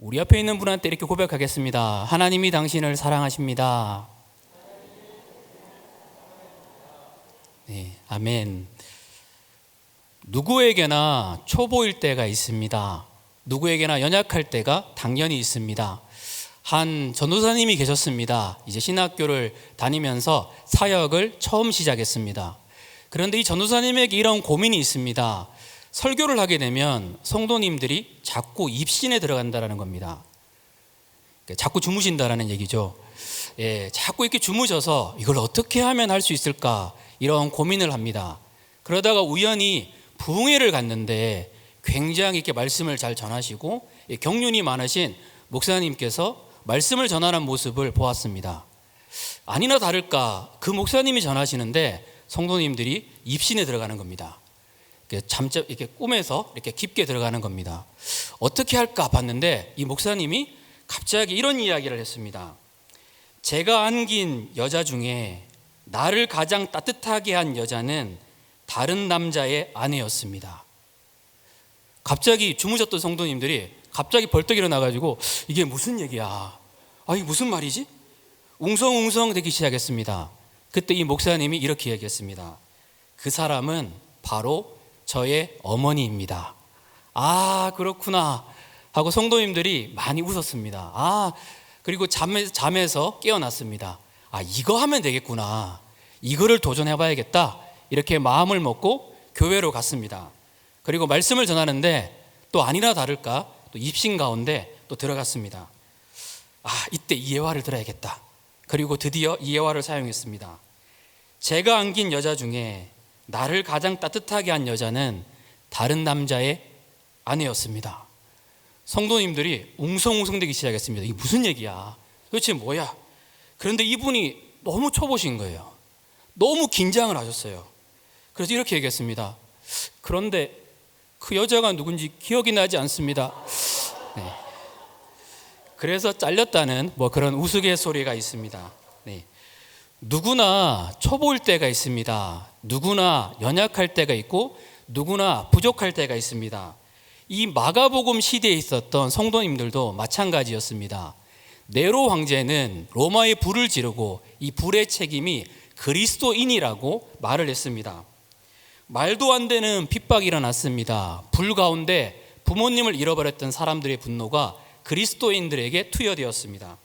우리 앞에 있는 분한테 이렇게 고백하겠습니다. 하나님이 당신을 사랑하십니다. 네, 아멘. 누구에게나 초보일 때가 있습니다. 누구에게나 연약할 때가 당연히 있습니다. 한 전도사님이 계셨습니다. 이제 신학교를 다니면서 사역을 처음 시작했습니다. 그런데 이 전도사님에게 이런 고민이 있습니다. 설교를 하게 되면 성도님들이 자꾸 입신에 들어간다는 겁니다. 자꾸 주무신다는 얘기죠. 자꾸 이렇게 주무셔서 이걸 어떻게 하면 할 수 있을까 이런 고민을 합니다. 그러다가 우연히 부흥회를 갔는데 굉장히 이렇게 말씀을 잘 전하시고 경륜이 많으신 목사님께서 말씀을 전하는 모습을 보았습니다. 아니나 다를까 그 목사님이 전하시는데 성도님들이 입신에 들어가는 겁니다. 이렇게 꿈에서 이렇게 깊게 들어가는 겁니다. 어떻게 할까 봤는데 이 목사님이 갑자기 이런 이야기를 했습니다. 제가 안긴 여자 중에 나를 가장 따뜻하게 한 여자는 다른 남자의 아내였습니다. 갑자기 주무셨던 성도님들이 갑자기 벌떡 일어나가지고 이게 무슨 얘기야? 이게 무슨 말이지? 웅성웅성 되기 시작했습니다. 그때 이 목사님이 이렇게 얘기했습니다. 그 사람은 바로 저의 어머니입니다. 그렇구나 하고 성도님들이 많이 웃었습니다. 그리고 잠에서 깨어났습니다. 이거 하면 되겠구나. 이거를 도전해봐야겠다. 이렇게 마음을 먹고 교회로 갔습니다. 그리고 말씀을 전하는데 또 아니나 다를까 또 입신 가운데 또 들어갔습니다. 이때 이 예화를 들어야겠다. 그리고 드디어 이 예화를 사용했습니다. 제가 안긴 여자 중에 나를 가장 따뜻하게 한 여자는 다른 남자의 아내였습니다. 성도님들이 웅성웅성되기 시작했습니다. 이게 무슨 얘기야? 도대체 뭐야? 그런데 이분이 너무 초보신 거예요. 너무 긴장을 하셨어요. 그래서 이렇게 얘기했습니다. 그런데 그 여자가 누군지 기억이 나지 않습니다. 네. 그래서 잘렸다는 그런 우스갯소리가 있습니다. 네. 누구나 초보일 때가 있습니다. 누구나 연약할 때가 있고 누구나 부족할 때가 있습니다. 이 마가복음 시대에 있었던 성도님들도 마찬가지였습니다. 네로 황제는 로마에 불을 지르고 이 불의 책임이 그리스도인이라고 말을 했습니다. 말도 안 되는 핍박이 일어났습니다. 불 가운데 부모님을 잃어버렸던 사람들의 분노가 그리스도인들에게 투여되었습니다.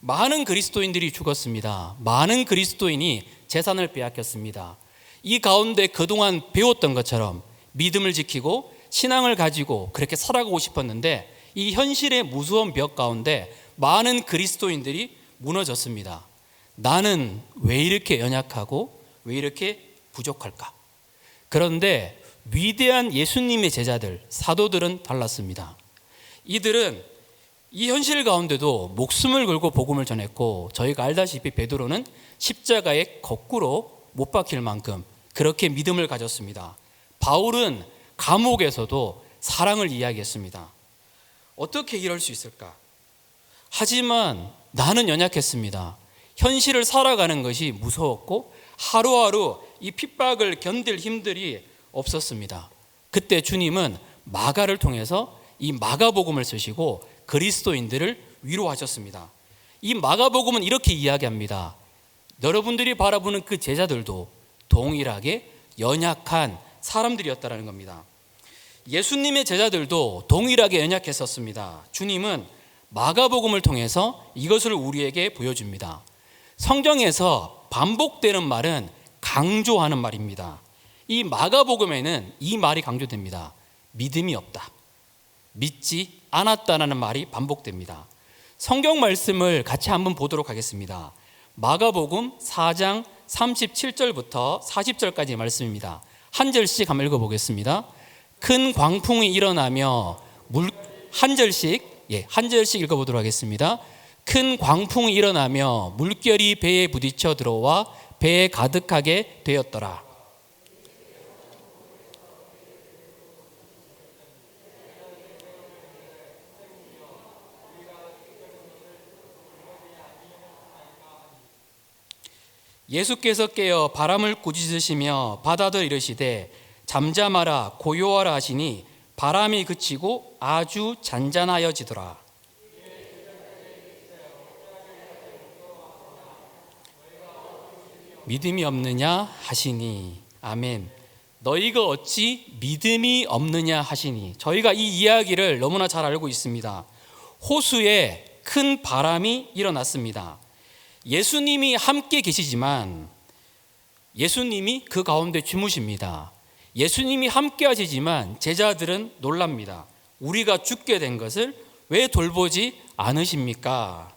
많은 그리스도인들이 죽었습니다. 많은 그리스도인이 재산을 빼앗겼습니다. 이 가운데 그동안 배웠던 것처럼 믿음을 지키고 신앙을 가지고 그렇게 살아가고 싶었는데 이 현실의 무서운 벽 가운데 많은 그리스도인들이 무너졌습니다. 나는 왜 이렇게 연약하고 왜 이렇게 부족할까? 그런데 위대한 예수님의 제자들, 사도들은 달랐습니다. 이들은 이 현실 가운데도 목숨을 걸고 복음을 전했고 저희가 알다시피 베드로는 십자가에 거꾸로 못 박힐 만큼 그렇게 믿음을 가졌습니다. 바울은 감옥에서도 사랑을 이야기했습니다. 어떻게 이럴 수 있을까? 하지만 나는 연약했습니다. 현실을 살아가는 것이 무서웠고 하루하루 이 핍박을 견딜 힘들이 없었습니다. 그때 주님은 마가를 통해서 이 마가복음을 쓰시고 그리스도인들을 위로하셨습니다. 이 마가복음은 이렇게 이야기합니다. 여러분들이 바라보는 그 제자들도 동일하게 연약한 사람들이었다는 겁니다. 예수님의 제자들도 동일하게 연약했었습니다. 주님은 마가복음을 통해서 이것을 우리에게 보여줍니다. 성경에서 반복되는 말은 강조하는 말입니다. 이 마가복음에는 이 말이 강조됩니다. 믿음이 없다. 믿지 않았다는 말이 반복됩니다. 성경 말씀을 같이 한번 보도록 하겠습니다. 마가복음 4장 37절부터 40절까지의 말씀입니다. 한 절씩 한번 읽어보겠습니다. 큰 광풍이 일어나며 한 절씩 읽어보도록 하겠습니다. 큰 광풍이 일어나며 물결이 배에 부딪혀 들어와 배에 가득하게 되었더라. 예수께서 깨어 바람을 꾸짖으시며 바다들 이르시되 잠잠하라 고요하라 하시니 바람이 그치고 아주 잔잔하여지더라. 믿음이 없느냐 하시니. 아멘. 너희가 어찌 믿음이 없느냐 하시니. 저희가 이 이야기를 너무나 잘 알고 있습니다. 호수에 큰 바람이 일어났습니다. 예수님이 함께 계시지만 예수님이 그 가운데 주무십니다. 예수님이 함께 하시지만 제자들은 놀랍니다. 우리가 죽게 된 것을 왜 돌보지 않으십니까?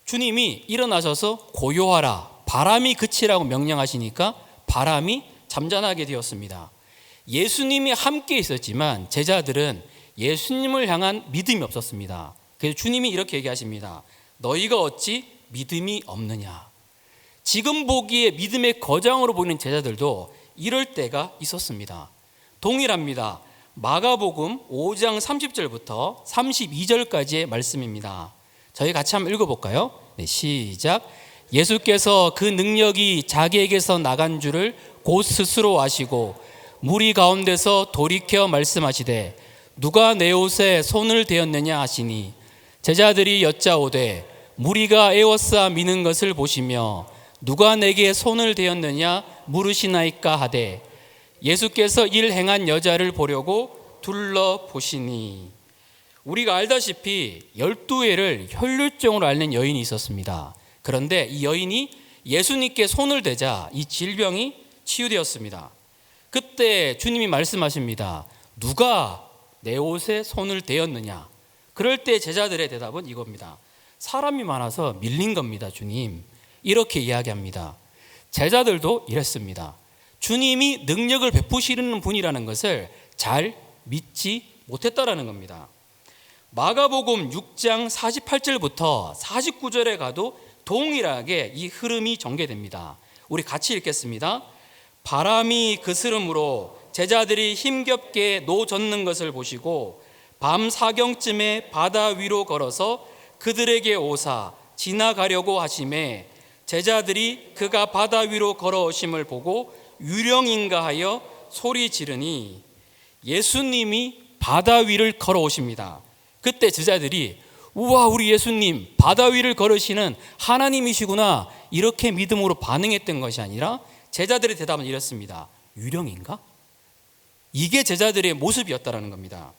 주님이 일어나셔서 고요하라, 바람이 그치라고 명령하시니까 바람이 잠잠하게 되었습니다. 예수님이 함께 있었지만 제자들은 예수님을 향한 믿음이 없었습니다. 그래서 주님이 이렇게 얘기하십니다. 너희가 어찌 믿음이 없느냐. 지금 보기에 믿음의 거장으로 보이는 제자들도 이럴 때가 있었습니다. 동일합니다. 마가복음 5장 30절부터 32절까지의 말씀입니다. 저희 같이 한번 읽어볼까요? 네, 시작. 예수께서 그 능력이 자기에게서 나간 줄을 곧 스스로 아시고 무리 가운데서 돌이켜 말씀하시되 누가 내 옷에 손을 대었느냐 하시니 제자들이 여짜오되 무리가 에워싸 미는 것을 보시며 누가 내게 손을 대었느냐 물으시나이까 하되 예수께서 일 행한 여자를 보려고 둘러보시니. 우리가 알다시피 12회를 혈류증으로 앓는 여인이 있었습니다. 그런데 이 여인이 예수님께 손을 대자 이 질병이 치유되었습니다. 그때 주님이 말씀하십니다. 누가 내 옷에 손을 대었느냐. 그럴 때 제자들의 대답은 이겁니다. 사람이 많아서 밀린 겁니다, 주님. 이렇게 이야기합니다. 제자들도 이랬습니다. 주님이 능력을 베푸시는 분이라는 것을 잘 믿지 못했다라는 겁니다. 마가복음 6장 48절부터 49절에 가도 동일하게 이 흐름이 전개됩니다. 우리 같이 읽겠습니다. 바람이 그스름으로 제자들이 힘겹게 노 젓는 것을 보시고 밤 사경쯤에 바다 위로 걸어서 그들에게 오사 지나가려고 하심에 제자들이 그가 바다 위로 걸어오심을 보고 유령인가 하여 소리 지르니 예수님이 바다 위를 걸어오십니다. 그때 제자들이 우와, 우리 예수님 바다 위를 걸으시는 하나님이시구나, 이렇게 믿음으로 반응했던 것이 아니라 제자들의 대답은 이렇습니다. 유령인가? 이게 제자들의 모습이었다라는 겁니다.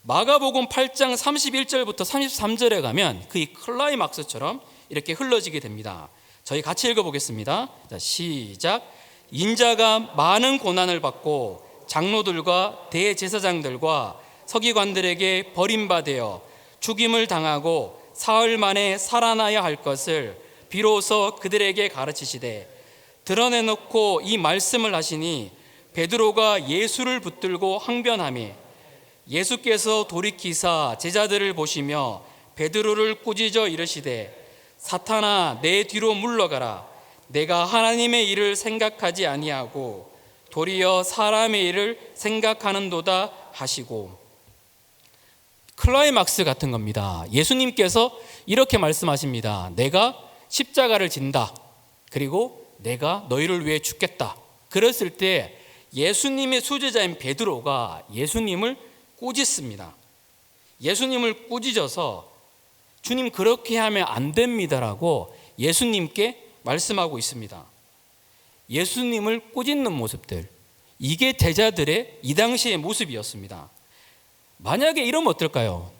마가복음 8장 31절부터 33절에 가면 그 클라이막스처럼 이렇게 흘러지게 됩니다. 저희 같이 읽어보겠습니다. 자, 시작. 인자가 많은 고난을 받고 장로들과 대제사장들과 서기관들에게 버림받아 죽임을 당하고 사흘 만에 살아나야 할 것을 비로소 그들에게 가르치시되 드러내놓고 이 말씀을 하시니 베드로가 예수를 붙들고 항변하며 예수께서 돌이키사 제자들을 보시며 베드로를 꾸짖어 이르시되 사탄아 내 뒤로 물러가라. 내가 하나님의 일을 생각하지 아니하고 도리어 사람의 일을 생각하는도다 하시고. 클라이막스 같은 겁니다. 예수님께서 이렇게 말씀하십니다. 내가 십자가를 진다. 그리고 내가 너희를 위해 죽겠다. 그랬을 때 예수님의 수제자인 베드로가 예수님을 꾸짖습니다. 예수님을 꾸짖어서 주님 그렇게 하면 안 됩니다라고 예수님께 말씀하고 있습니다. 예수님을 꾸짖는 모습들, 이게 제자들의 이 당시의 모습이었습니다. 만약에 이러면 어떨까요?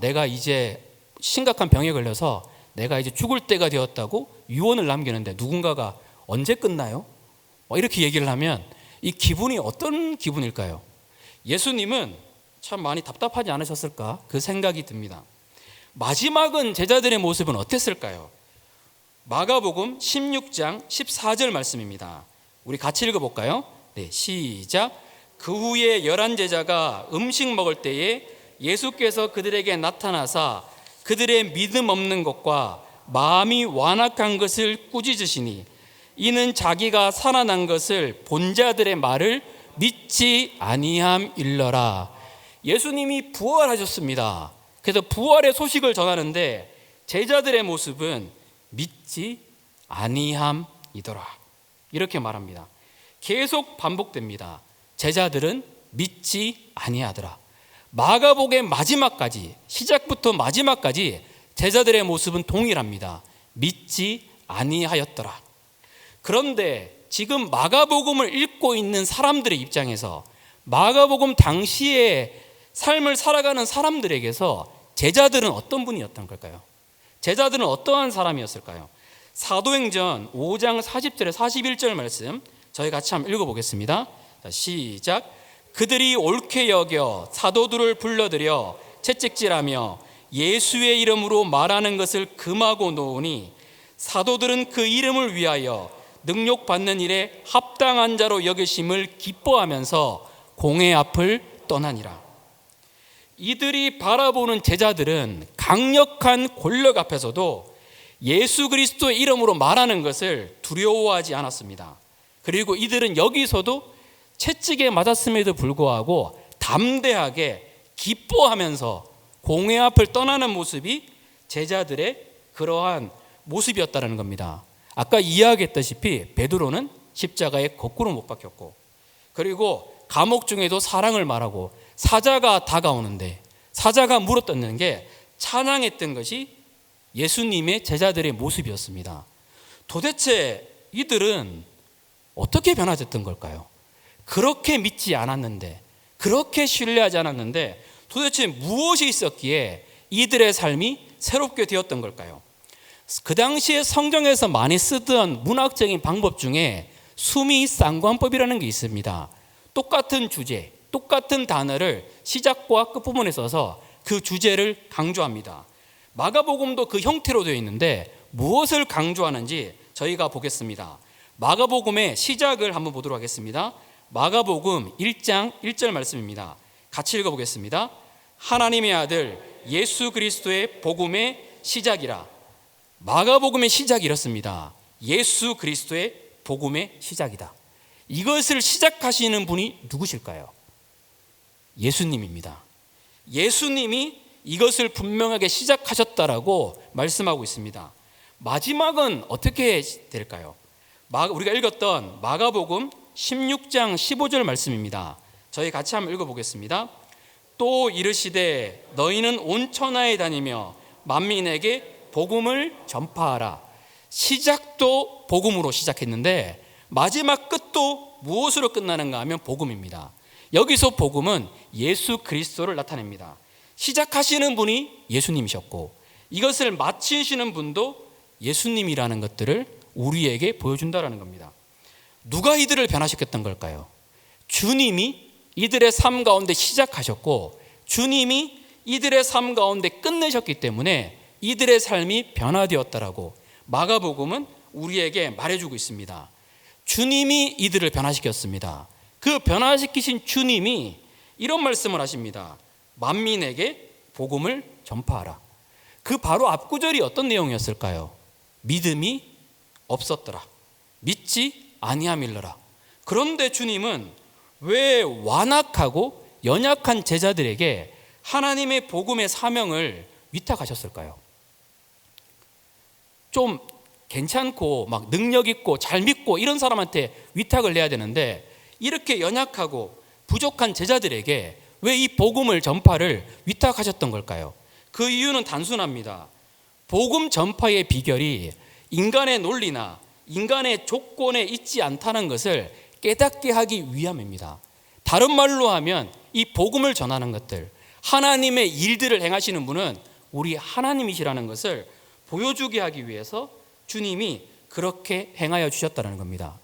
내가 이제 심각한 병에 걸려서 내가 이제 죽을 때가 되었다고 유언을 남기는데 누군가가 언제 끝나요? 이렇게 얘기를 하면 이 기분이 어떤 기분일까요? 예수님은 참 많이 답답하지 않으셨을까? 그 생각이 듭니다. 마지막은 제자들의 모습은 어땠을까요? 마가복음 16장 14절 말씀입니다. 우리 같이 읽어볼까요? 네, 시작. 그 후에 11제자가 음식 먹을 때에 예수께서 그들에게 나타나사 그들의 믿음 없는 것과 마음이 완악한 것을 꾸짖으시니 이는 자기가 살아난 것을 본 자들의 말을 믿지 아니함일러라. 예수님이 부활하셨습니다. 그래서 부활의 소식을 전하는데 제자들의 모습은 믿지 아니함이더라. 이렇게 말합니다. 계속 반복됩니다. 제자들은 믿지 아니하더라. 마가복음의 마지막까지, 시작부터 마지막까지 제자들의 모습은 동일합니다. 믿지 아니하였더라. 그런데 지금 마가복음을 읽고 있는 사람들의 입장에서 마가복음 당시에 삶을 살아가는 사람들에게서 제자들은 어떤 분이었던 걸까요? 제자들은 어떠한 사람이었을까요? 사도행전 5장 40절에 41절 말씀 저희 같이 한번 읽어보겠습니다. 자, 시작. 그들이 옳게 여겨 사도들을 불러들여 채찍질하며 예수의 이름으로 말하는 것을 금하고 놓으니 사도들은 그 이름을 위하여 능욕받는 일에 합당한 자로 여기심을 기뻐하면서 공회 앞을 떠나니라. 이들이 바라보는 제자들은 강력한 권력 앞에서도 예수 그리스도의 이름으로 말하는 것을 두려워하지 않았습니다. 그리고 이들은 여기서도 채찍에 맞았음에도 불구하고 담대하게 기뻐하면서 공회 앞을 떠나는 모습이 제자들의 그러한 모습이었다는 겁니다. 아까 이야기했다시피 베드로는 십자가에 거꾸로 못 박혔고, 그리고 감옥 중에도 사랑을 말하고 사자가 다가오는데 사자가 물어뜯는 게 찬양했던 것이 예수님의 제자들의 모습이었습니다. 도대체 이들은 어떻게 변화됐던 걸까요? 그렇게 믿지 않았는데, 그렇게 신뢰하지 않았는데 도대체 무엇이 있었기에 이들의 삶이 새롭게 되었던 걸까요? 그 당시에 성경에서 많이 쓰던 문학적인 방법 중에 수미 쌍관법이라는 게 있습니다. 똑같은 주제, 똑같은 단어를 시작과 끝부분에 써서 그 주제를 강조합니다. 마가복음도 그 형태로 되어 있는데 무엇을 강조하는지 저희가 보겠습니다. 마가복음의 시작을 한번 보도록 하겠습니다. 마가복음 1장 1절 말씀입니다. 같이 읽어보겠습니다. 하나님의 아들 예수 그리스도의 복음의 시작이라. 마가복음의 시작이 이렇습니다. 예수 그리스도의 복음의 시작이다. 이것을 시작하시는 분이 누구실까요? 예수님입니다. 예수님이 이것을 분명하게 시작하셨다라고 말씀하고 있습니다. 마지막은 어떻게 될까요? 우리가 읽었던 마가복음 16장 15절 말씀입니다. 저희 같이 한번 읽어보겠습니다. 또 이르시되 너희는 온 천하에 다니며 만민에게 복음을 전파하라. 시작도 복음으로 시작했는데 마지막 끝도 무엇으로 끝나는가 하면 복음입니다. 여기서 복음은 예수 그리스도를 나타냅니다. 시작하시는 분이 예수님이셨고 이것을 마치시는 분도 예수님이라는 것들을 우리에게 보여준다는 겁니다. 누가 이들을 변화시켰던 걸까요? 주님이 이들의 삶 가운데 시작하셨고 주님이 이들의 삶 가운데 끝내셨기 때문에 이들의 삶이 변화되었다라고 마가복음은 우리에게 말해주고 있습니다. 주님이 이들을 변화시켰습니다. 그 변화시키신 주님이 이런 말씀을 하십니다. 만민에게 복음을 전파하라. 그 바로 앞구절이 어떤 내용이었을까요? 믿음이 없었더라. 믿지 아니함일러라. 그런데 주님은 왜 완악하고 연약한 제자들에게 하나님의 복음의 사명을 위탁하셨을까요? 좀 괜찮고 막 능력 있고 잘 믿고 이런 사람한테 위탁을 내야 되는데 이렇게 연약하고 부족한 제자들에게 왜 이 복음을 전파를 위탁하셨던 걸까요? 그 이유는 단순합니다. 복음 전파의 비결이 인간의 논리나 인간의 조건에 있지 않다는 것을 깨닫게 하기 위함입니다. 다른 말로 하면 이 복음을 전하는 것들, 하나님의 일들을 행하시는 분은 우리 하나님이시라는 것을 보여주게 하기 위해서 주님이 그렇게 행하여 주셨다는 겁니다.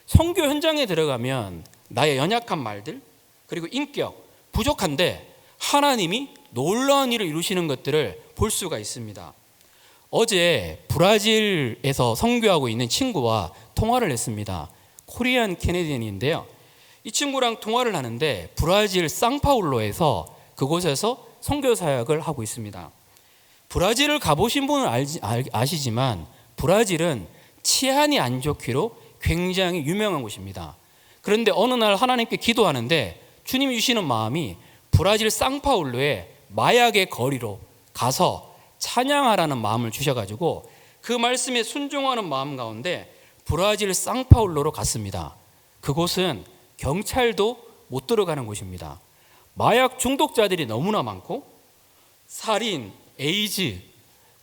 선교 현장에 들어가면 나의 연약한 말들 그리고 인격 부족한데 하나님이 놀라운 일을 이루시는 것들을 볼 수가 있습니다. 어제 브라질에서 선교하고 있는 친구와 통화를 했습니다. 코리안 캐네디언인데요. 이 친구랑 통화를 하는데 브라질 상파울로에서 그곳에서 선교 사역을 하고 있습니다. 브라질을 가보신 분은 아시지만 브라질은 치안이 안 좋기로 굉장히 유명한 곳입니다. 그런데 어느 날 하나님께 기도하는데 주님이 주시는 마음이 브라질 상파울로에 마약의 거리로 가서 찬양하라는 마음을 주셔가지고 그 말씀에 순종하는 마음 가운데 브라질 상파울로로 갔습니다. 그곳은 경찰도 못 들어가는 곳입니다. 마약 중독자들이 너무나 많고 살인, 에이즈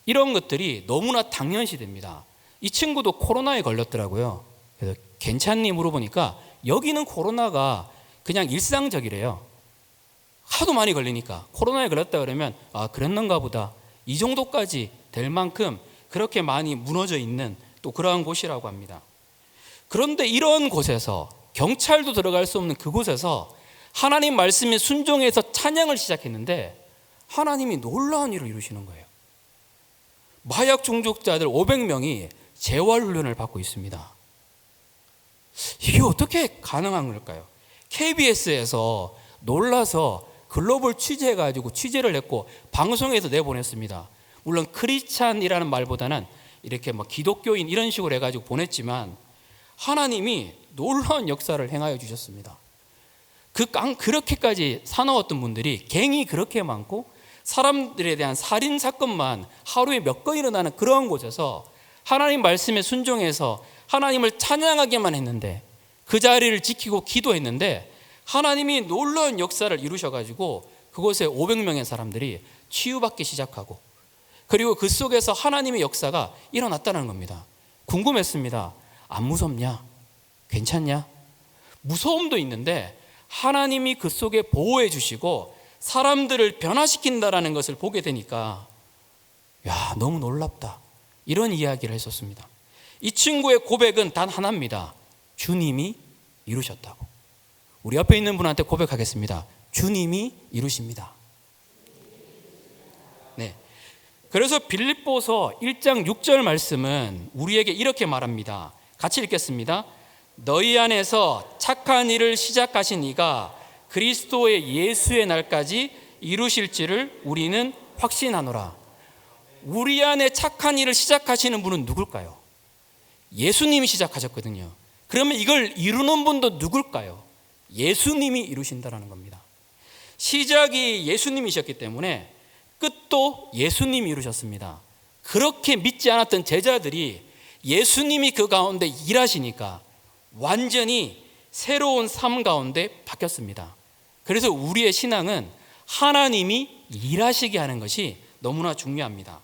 이런 것들이 너무나 당연시됩니다. 이 친구도 코로나에 걸렸더라고요. 그래서 괜찮니 물어보니까 여기는 코로나가 그냥 일상적이래요. 하도 많이 걸리니까 코로나에 걸렸다 그러면 아 그랬는가 보다, 이 정도까지 될 만큼 그렇게 많이 무너져 있는 또 그러한 곳이라고 합니다. 그런데 이런 곳에서, 경찰도 들어갈 수 없는 그곳에서 하나님 말씀에 순종해서 찬양을 시작했는데 하나님이 놀라운 일을 이루시는 거예요. 마약 중독자들 500명이 재활훈련을 받고 있습니다. 이게 어떻게 가능한 걸까요? KBS에서 놀라서 글로벌 취재해가지고 취재를 했고 방송에서 내보냈습니다. 물론 크리스찬이라는 말보다는 이렇게 뭐 기독교인 이런 식으로 해가지고 보냈지만 하나님이 놀라운 역사를 행하여 주셨습니다. 그렇게까지 사나웠던 분들이, 갱이 그렇게 많고 사람들에 대한 살인 사건만 하루에 몇 건 일어나는 그런 곳에서 하나님 말씀에 순종해서 하나님을 찬양하게만 했는데, 그 자리를 지키고 기도했는데 하나님이 놀라운 역사를 이루셔가지고 그곳에 500명의 사람들이 치유받기 시작하고, 그리고 그 속에서 하나님의 역사가 일어났다는 겁니다. 궁금했습니다. 안 무섭냐? 괜찮냐? 무서움도 있는데 하나님이 그 속에 보호해 주시고 사람들을 변화시킨다라는 것을 보게 되니까 야, 너무 놀랍다, 이런 이야기를 했었습니다. 이 친구의 고백은 단 하나입니다. 주님이 이루셨다고. 우리 옆에 있는 분한테 고백하겠습니다. 주님이 이루십니다. 네. 그래서 빌립보서 1장 6절 말씀은 우리에게 이렇게 말합니다. 같이 읽겠습니다. 너희 안에서 착한 일을 시작하신 이가 그리스도의 예수의 날까지 이루실지를 우리는 확신하노라. 우리 안에 착한 일을 시작하시는 분은 누굴까요? 예수님이 시작하셨거든요. 그러면 이걸 이루는 분도 누굴까요? 예수님이 이루신다는 겁니다. 시작이 예수님이셨기 때문에 끝도 예수님이 이루셨습니다. 그렇게 믿지 않았던 제자들이 예수님이 그 가운데 일하시니까 완전히 새로운 삶 가운데 바뀌었습니다. 그래서 우리의 신앙은 하나님이 일하시게 하는 것이 너무나 중요합니다.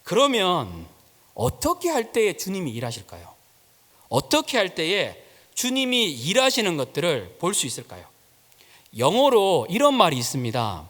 그러면 어떻게 할 때에 주님이 일하실까요? 어떻게 할 때에 주님이 일하시는 것들을 볼 수 있을까요? 영어로 이런 말이 있습니다.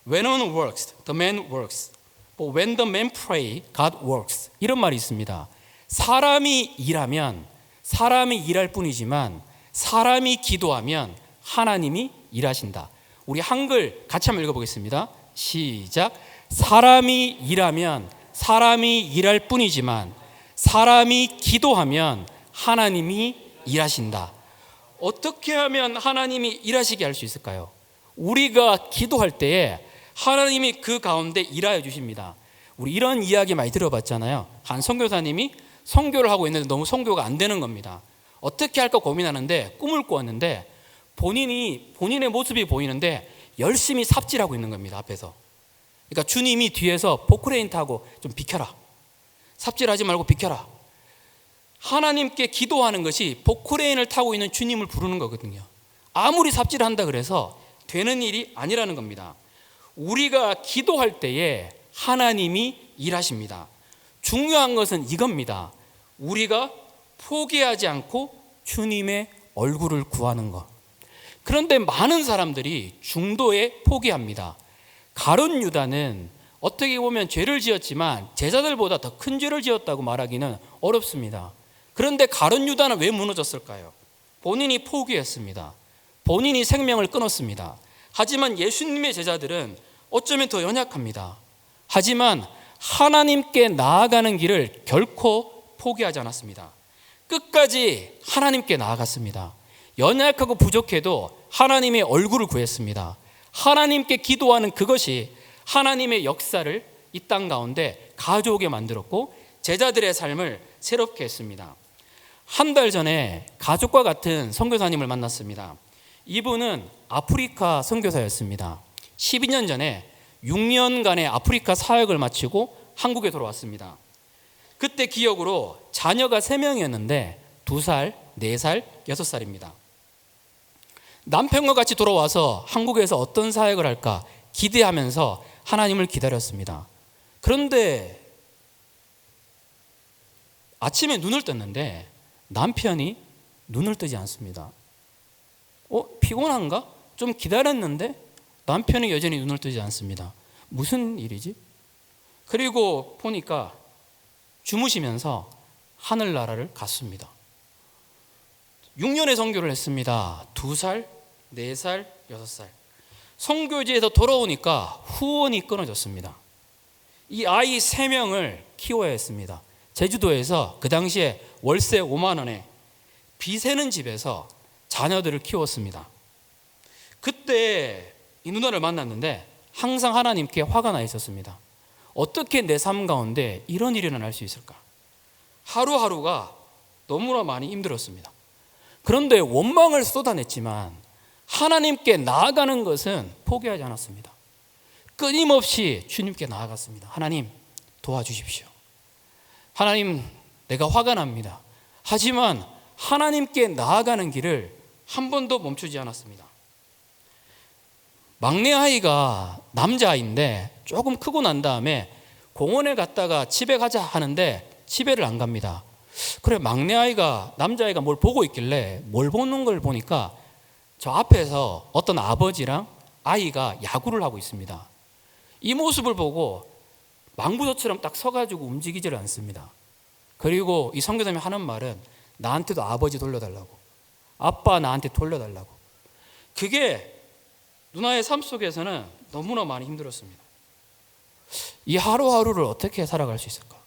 When one works, the man works. But when the man prays, God works. 이런 말이 있습니다. 사람이 일하면 사람이 일할 뿐이지만 사람이 기도하면 하나님이 일하신다. 우리 한글 같이 한번 읽어보겠습니다. 시작. 사람이 일하면 사람이 일할 뿐이지만 사람이 기도하면 하나님이 일하신다. 어떻게 하면 하나님이 일하시게 할 수 있을까요? 우리가 기도할 때에 하나님이 그 가운데 일하여 주십니다. 우리 이런 이야기 많이 들어봤잖아요. 한 선교사님이 선교를 하고 있는데 너무 선교가 안 되는 겁니다. 어떻게 할까 고민하는데 꿈을 꾸었는데 본인의 모습이 보이는데 열심히 삽질하고 있는 겁니다. 앞에서. 그러니까 주님이 뒤에서 포크레인 타고 좀 비켜라, 삽질하지 말고 비켜라. 하나님께 기도하는 것이 포크레인을 타고 있는 주님을 부르는 거거든요. 아무리 삽질한다 그래서 되는 일이 아니라는 겁니다. 우리가 기도할 때에 하나님이 일하십니다. 중요한 것은 이겁니다. 우리가 포기하지 않고 주님의 얼굴을 구하는 것. 그런데 많은 사람들이 중도에 포기합니다. 가룟 유다는 어떻게 보면 죄를 지었지만 제자들보다 더 큰 죄를 지었다고 말하기는 어렵습니다. 그런데 가룟 유다는 왜 무너졌을까요? 본인이 포기했습니다. 본인이 생명을 끊었습니다. 하지만 예수님의 제자들은 어쩌면 더 연약합니다. 하지만 하나님께 나아가는 길을 결코 포기하지 않았습니다. 끝까지 하나님께 나아갔습니다. 연약하고 부족해도 하나님의 얼굴을 구했습니다. 하나님께 기도하는 그것이 하나님의 역사를 이 땅 가운데 가져오게 만들었고 제자들의 삶을 새롭게 했습니다. 한 달 전에 가족과 같은 선교사님을 만났습니다. 이분은 아프리카 선교사였습니다. 12년 전에 6년간의 아프리카 사역을 마치고 한국에 돌아왔습니다. 그때 기억으로 자녀가 3명이었는데 2살, 4살, 6살입니다. 남편과 같이 돌아와서 한국에서 어떤 사역을 할까 기대하면서 하나님을 기다렸습니다. 그런데 아침에 눈을 떴는데 남편이 눈을 뜨지 않습니다. 피곤한가? 좀 기다렸는데 남편이 여전히 눈을 뜨지 않습니다. 무슨 일이지? 그리고 보니까 주무시면서 하늘나라를 갔습니다. 6년의 선교를 했습니다. 2살, 4살, 6살. 선교지에서 돌아오니까 후원이 끊어졌습니다. 이 아이 3명을 키워야 했습니다. 제주도에서 그 당시에 월세 5만 원에 비 새는 집에서 자녀들을 키웠습니다. 그때 이 누나를 만났는데 항상 하나님께 화가 나 있었습니다. 어떻게 내 삶 가운데 이런 일이 일어날 수 있을까? 하루하루가 너무나 많이 힘들었습니다. 그런데 원망을 쏟아냈지만 하나님께 나아가는 것은 포기하지 않았습니다. 끊임없이 주님께 나아갔습니다. 하나님 도와주십시오. 하나님 내가 화가 납니다. 하지만 하나님께 나아가는 길을 한 번도 멈추지 않았습니다. 막내 아이가 남자아이인데 조금 크고 난 다음에 공원에 갔다가 집에 가자 하는데 집에를 안 갑니다. 그래 막내 아이가 남자아이가 뭘 보고 있길래 뭘 보는 걸 보니까 저 앞에서 어떤 아버지랑 아이가 야구를 하고 있습니다. 이 모습을 보고 망부서처럼 딱 서가지고 움직이지를 않습니다. 그리고 이 선교사님이 하는 말은 나한테도 아버지 돌려달라고, 아빠 나한테 돌려달라고. 그게 누나의 삶 속에서는 너무나 많이 힘들었습니다. 이 하루하루를 어떻게 살아갈 수 있을까?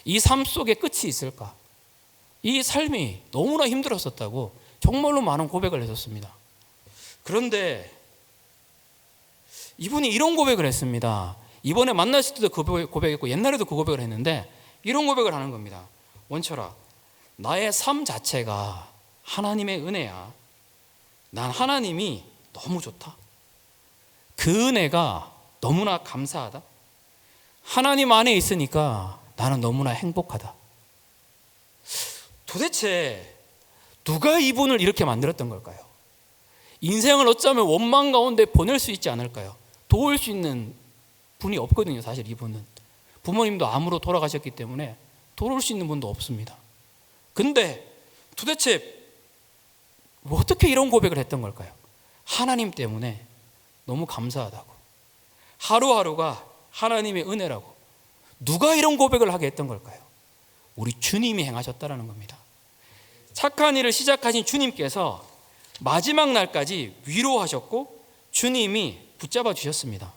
이 삶 속에 끝이 있을까? 이 삶이 너무나 힘들었었다고 정말로 많은 고백을 했었습니다. 그런데 이분이 이런 고백을 했습니다. 이번에 만났을 때도 그 고백했고 옛날에도 그 고백을 했는데 이런 고백을 하는 겁니다. 원철아, 나의 삶 자체가 하나님의 은혜야. 난 하나님이 너무 좋다. 그 은혜가 너무나 감사하다. 하나님 안에 있으니까 나는 너무나 행복하다. 도대체 누가 이분을 이렇게 만들었던 걸까요? 인생을 어쩌면 원망 가운데 보낼 수 있지 않을까요? 도울 수 있는 분이 없거든요. 사실 이분은 부모님도 암으로 돌아가셨기 때문에 도울 수 있는 분도 없습니다. 근데 도대체 어떻게 이런 고백을 했던 걸까요? 하나님 때문에 너무 감사하다고, 하루하루가 하나님의 은혜라고. 누가 이런 고백을 하게 했던 걸까요? 우리 주님이 행하셨다라는 겁니다. 착한 일을 시작하신 주님께서 마지막 날까지 위로하셨고 주님이 붙잡아 주셨습니다.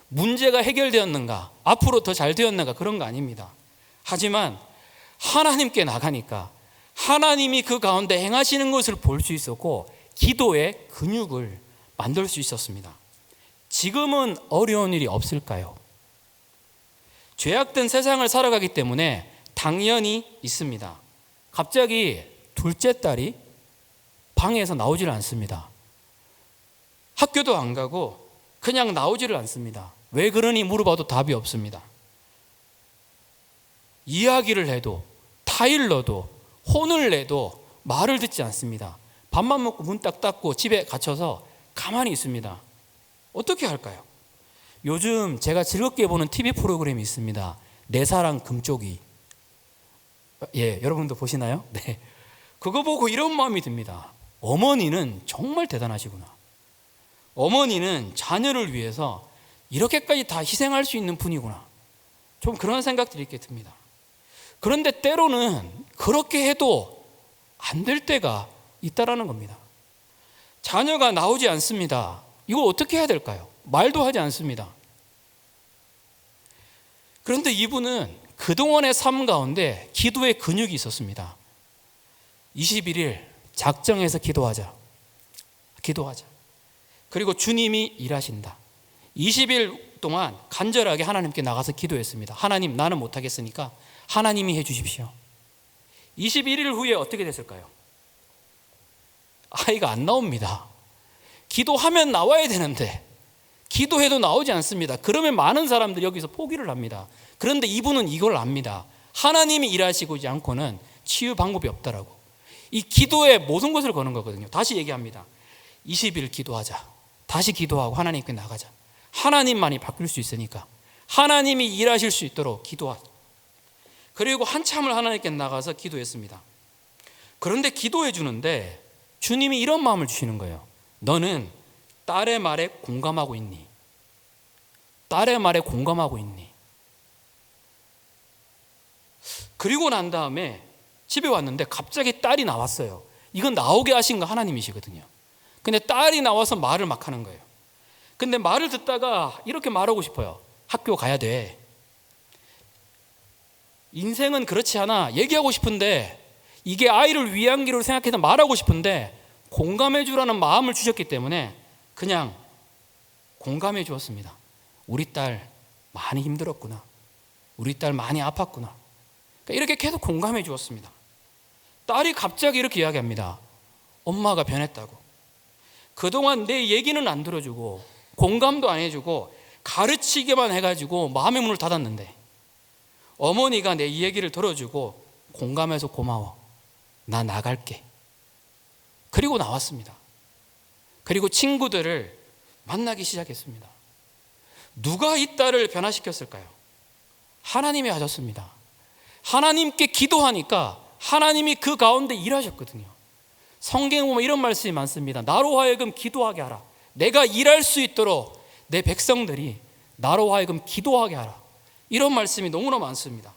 문제가 해결되었는가, 앞으로 더 잘 되었는가, 그런 거 아닙니다. 하지만 하나님께 나가니까 하나님이 그 가운데 행하시는 것을 볼 수 있었고 기도의 근육을 만들 수 있었습니다. 지금은 어려운 일이 없을까요? 죄악된 세상을 살아가기 때문에 당연히 있습니다. 갑자기 둘째 딸이 방에서 나오지를 않습니다. 학교도 안 가고 그냥 나오지를 않습니다. 왜 그러니 물어봐도 답이 없습니다. 이야기를 해도 타일러도 혼을 내도 말을 듣지 않습니다. 밥만 먹고 문 딱 닫고 집에 갇혀서 가만히 있습니다. 어떻게 할까요? 요즘 제가 즐겁게 보는 TV 프로그램이 있습니다. 내 사랑 금쪽이. 예, 여러분도 보시나요? 네. 그거 보고 이런 마음이 듭니다. 어머니는 정말 대단하시구나. 어머니는 자녀를 위해서 이렇게까지 다 희생할 수 있는 분이구나. 좀 그런 생각들이 있게 듭니다. 그런데 때로는 그렇게 해도 안 될 때가 있다라는 겁니다. 자녀가 나오지 않습니다. 이거 어떻게 해야 될까요? 말도 하지 않습니다. 그런데 이분은 그동안의 삶 가운데 기도의 근육이 있었습니다. 21일 작정해서 기도하자. 그리고 주님이 일하신다. 20일 동안 간절하게 하나님께 나가서 기도했습니다. 하나님, 나는 못하겠으니까 하나님이 해주십시오. 21일 후에 어떻게 됐을까요? 아이가 안 나옵니다. 기도하면 나와야 되는데 기도해도 나오지 않습니다. 그러면 많은 사람들이 여기서 포기를 합니다. 그런데 이분은 이걸 압니다. 하나님이 일하시지 않고는 치유 방법이 없다라고. 이 기도에 모든 것을 거는 거거든요. 다시 얘기합니다. 20일 기도하자. 다시 기도하고 하나님께 나가자. 하나님만이 바뀔 수 있으니까 하나님이 일하실 수 있도록 기도하자. 그리고 한참을 하나님께 나가서 기도했습니다. 그런데 기도해 주는데 주님이 이런 마음을 주시는 거예요. 너는 딸의 말에 공감하고 있니? 딸의 말에 공감하고 있니? 그리고 난 다음에 집에 왔는데 갑자기 딸이 나왔어요. 이건 나오게 하신 거 하나님이시거든요. 근데 딸이 나와서 말을 막 하는 거예요. 근데 말을 듣다가 이렇게 말하고 싶어요. 학교 가야 돼. 인생은 그렇지 않아. 얘기하고 싶은데 이게 아이를 위한 길로 생각해서 말하고 싶은데 공감해 주라는 마음을 주셨기 때문에 그냥 공감해 주었습니다. 우리 딸 많이 힘들었구나. 우리 딸 많이 아팠구나. 그러니까 이렇게 계속 공감해 주었습니다. 딸이 갑자기 이렇게 이야기합니다. 엄마가 변했다고. 그동안 내 얘기는 안 들어주고 공감도 안 해주고 가르치기만 해가지고 마음의 문을 닫았는데 어머니가 내 이 얘기를 들어주고 공감해서 고마워. 나 나갈게. 그리고 나왔습니다. 그리고 친구들을 만나기 시작했습니다. 누가 이 딸을 변화시켰을까요? 하나님이 하셨습니다. 하나님께 기도하니까 하나님이 그 가운데 일하셨거든요. 성경에 보면 이런 말씀이 많습니다. 나로 하여금 기도하게 하라. 내가 일할 수 있도록 내 백성들이 나로 하여금 기도하게 하라. 이런 말씀이 너무나 많습니다.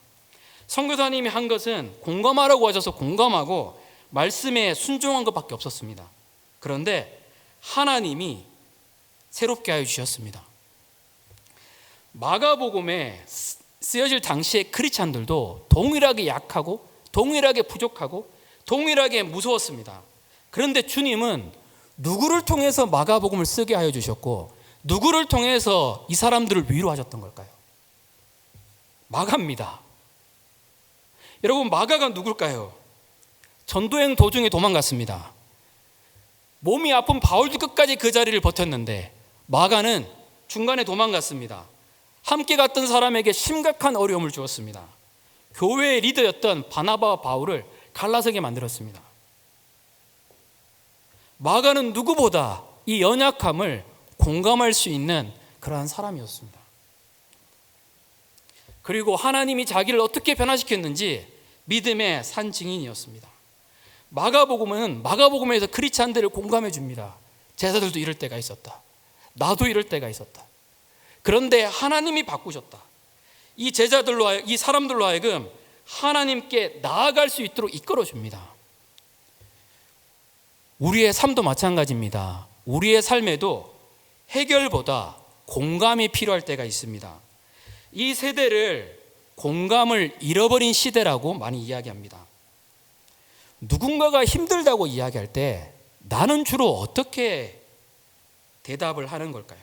선교사님이 한 것은 공감하라고 하셔서 공감하고 말씀에 순종한 것밖에 없었습니다. 그런데 하나님이 새롭게 하여 주셨습니다. 마가복음에 쓰여질 당시의 크리스찬들도 동일하게 약하고 동일하게 부족하고 동일하게 무서웠습니다. 그런데 주님은 누구를 통해서 마가복음을 쓰게 하여 주셨고 누구를 통해서 이 사람들을 위로하셨던 걸까요? 마가입니다. 여러분, 마가가 누굴까요? 전도행 도중에 도망갔습니다. 몸이 아픈 바울도 끝까지 그 자리를 버텼는데 마가는 중간에 도망갔습니다. 함께 갔던 사람에게 심각한 어려움을 주었습니다. 교회의 리더였던 바나바와 바울을 갈라서게 만들었습니다. 마가는 누구보다 이 연약함을 공감할 수 있는 그러한 사람이었습니다. 그리고 하나님이 자기를 어떻게 변화시켰는지 믿음의 산 증인이었습니다. 마가복음은 마가복음에서 크리스찬들을 공감해 줍니다. 제자들도 이럴 때가 있었다. 나도 이럴 때가 있었다. 그런데 하나님이 바꾸셨다. 이 제자들로 이 사람들로 하여금 하나님께 나아갈 수 있도록 이끌어 줍니다. 우리의 삶도 마찬가지입니다. 우리의 삶에도 해결보다 공감이 필요할 때가 있습니다. 이 세대를 공감을 잃어버린 시대라고 많이 이야기합니다. 누군가가 힘들다고 이야기할 때 나는 주로 어떻게 대답을 하는 걸까요?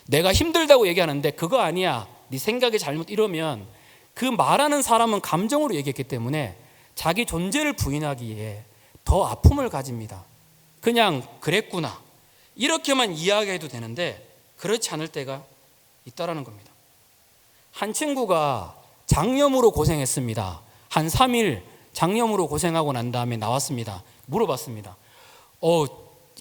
내가 힘들다고 얘기하는데 그거 아니야, 네 생각이 잘못, 이러면 그 말하는 사람은 감정으로 얘기했기 때문에 자기 존재를 부인하기에 더 아픔을 가집니다. 그냥 그랬구나 이렇게만 이야기해도 되는데 그렇지 않을 때가 있다라는 겁니다. 한 친구가 장염으로 고생했습니다. 한 3일 장염으로 고생하고 난 다음에 나왔습니다. 물어봤습니다.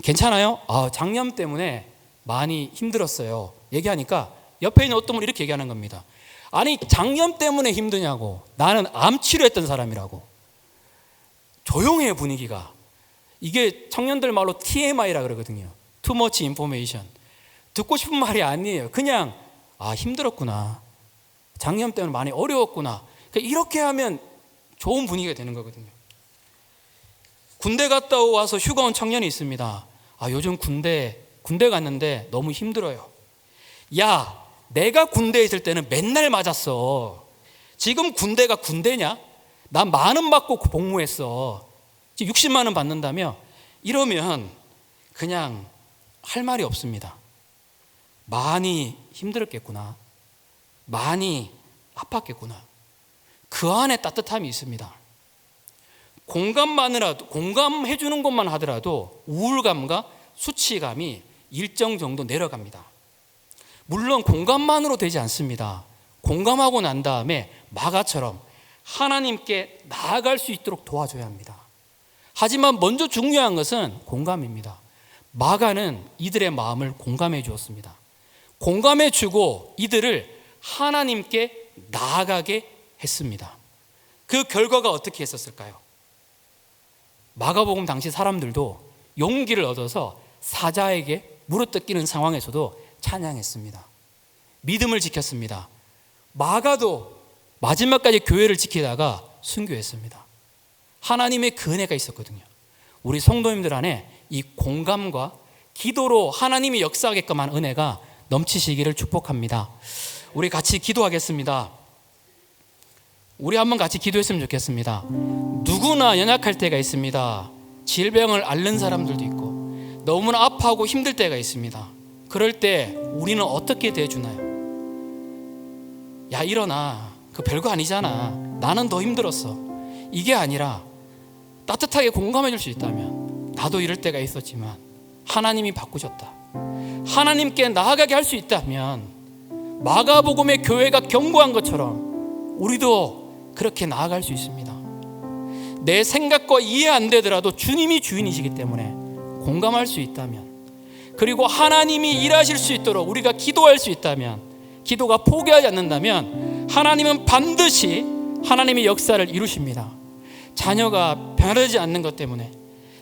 괜찮아요? 장염 때문에 많이 힘들었어요. 얘기하니까 옆에 있는 어떤 분이 이렇게 얘기하는 겁니다. 아니, 장염 때문에 힘드냐고. 나는 암 치료했던 사람이라고. 조용해요, 분위기가. 이게 청년들 말로 TMI라 그러거든요. Too much information. 듣고 싶은 말이 아니에요. 그냥 힘들었구나. 장염 때문에 많이 어려웠구나. 그러니까 이렇게 하면 좋은 분위기가 되는 거거든요. 군대 갔다 와서 휴가 온 청년이 있습니다. 요즘 군대 갔는데 너무 힘들어요. 야, 내가 군대에 있을 때는 맨날 맞았어. 지금 군대가 군대냐? 난 10,000원 받고 복무했어. 지금 60만 원 받는다며? 이러면 그냥 할 말이 없습니다. 많이 힘들었겠구나. 많이 아팠겠구나. 그 안에 따뜻함이 있습니다. 공감해 주는 것만 하더라도 우울감과 수치감이 일정 정도 내려갑니다. 물론 공감만으로 되지 않습니다. 공감하고 난 다음에 마가처럼 하나님께 나아갈 수 있도록 도와줘야 합니다. 하지만 먼저 중요한 것은 공감입니다. 마가는 이들의 마음을 공감해 주었습니다. 공감해 주고 이들을 하나님께 나아가게 했습니다. 그 결과가 어떻게 했었을까요? 마가복음 당시 사람들도 용기를 얻어서 사자에게 물어뜯기는 상황에서도 찬양했습니다. 믿음을 지켰습니다. 마가도 마지막까지 교회를 지키다가 순교했습니다. 하나님의 그 은혜가 있었거든요. 우리 성도님들 안에 이 공감과 기도로 하나님이 역사하게끔 한 은혜가 넘치시기를 축복합니다. 우리 같이 기도하겠습니다. 우리 한번 같이 기도했으면 좋겠습니다. 누구나 연약할 때가 있습니다. 질병을 앓는 사람들도 있고 너무나 아파하고 힘들 때가 있습니다. 그럴 때 우리는 어떻게 대해주나요? 야, 일어나. 그 별거 아니잖아. 나는 더 힘들었어. 이게 아니라 따뜻하게 공감해 줄 수 있다면, 나도 이럴 때가 있었지만 하나님이 바꾸셨다, 하나님께 나아가게 할 수 있다면, 마가복음의 교회가 경고한 것처럼 우리도 그렇게 나아갈 수 있습니다. 내 생각과 이해 안 되더라도 주님이 주인이시기 때문에 공감할 수 있다면, 그리고 하나님이 일하실 수 있도록 우리가 기도할 수 있다면, 기도가 포기하지 않는다면 하나님은 반드시 하나님의 역사를 이루십니다. 자녀가 변하지 않는 것 때문에,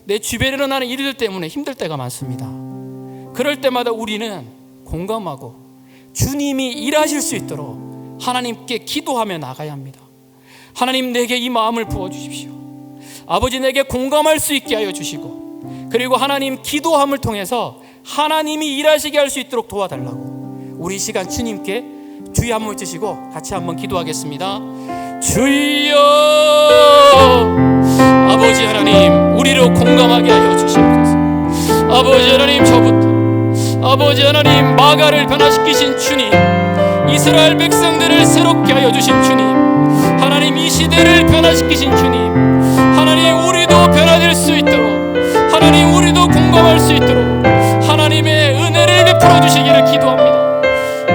내 주변에 일어나는 일들 때문에 힘들 때가 많습니다. 그럴 때마다 우리는 공감하고 주님이 일하실 수 있도록 하나님께 기도하며 나가야 합니다. 하나님, 내게 이 마음을 부어주십시오. 아버지, 내게 공감할 수 있게 하여 주시고, 그리고 하나님, 기도함을 통해서 하나님이 일하시게 할 수 있도록 도와달라고 우리 시간 주님께 주의 한번 주시고 같이 한번 기도하겠습니다. 주여, 아버지 하나님, 우리로 공감하게 하여 주시옵소서. 아버지 하나님, 저부터 아버지 하나님, 마가를 변화시키신 주님, 이스라엘 백성들을 새롭게 하여 주신 주님, 하나님, 이 시대를 변화시키신 주님, 하나님, 우리도 변화될 수 있도록, 하나님, 우리도 공감할 수 있도록 하나님의 은혜를 베풀어 주시기를 기도합니다.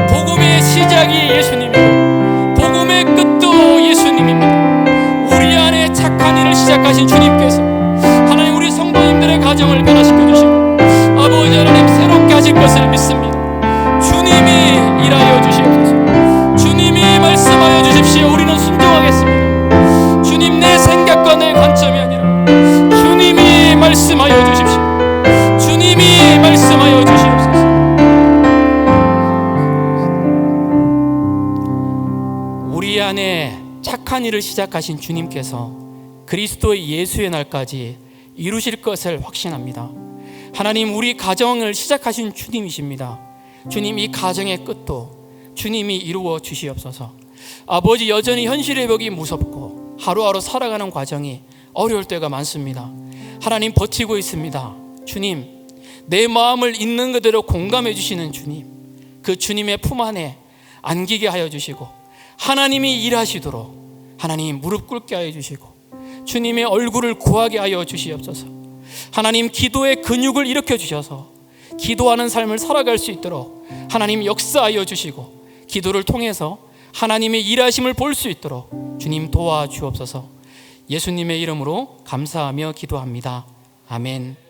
복음의 시작이 예수님이고 복음의 끝도 예수님입니다. 우리 안에 착한 일을 시작하신 주님께서 하나님, 우리 성도님들의 가정을 변화시켜 주시고 아버지 하나님, 새롭게 하실 것을 믿습니다. 주님이 일하여 주시옵소서. 주님이 말씀하여 주십시오. 우리는 순종하겠습니다. 주님, 내 생각과 내 관점이 아니라 주님이 말씀하여 주십시오. 주님이 말씀하여 주시옵소서. 우리 안에 착한 일을 시작하신 주님께서 그리스도의 예수의 날까지 이루실 것을 확신합니다. 하나님, 우리 가정을 시작하신 주님이십니다. 주님, 이 가정의 끝도 주님이 이루어 주시옵소서. 아버지, 여전히 현실의 벽이 무섭고 하루하루 살아가는 과정이 어려울 때가 많습니다. 하나님, 버티고 있습니다. 주님, 내 마음을 있는 그대로 공감해 주시는 주님, 그 주님의 품 안에 안기게 하여 주시고 하나님이 일하시도록 하나님 무릎 꿇게 하여 주시고 주님의 얼굴을 구하게 하여 주시옵소서. 하나님, 기도의 근육을 일으켜 주셔서 기도하는 삶을 살아갈 수 있도록 하나님 역사하여 주시고 기도를 통해서 하나님의 일하심을 볼 수 있도록 주님 도와주옵소서. 예수님의 이름으로 감사하며 기도합니다. 아멘.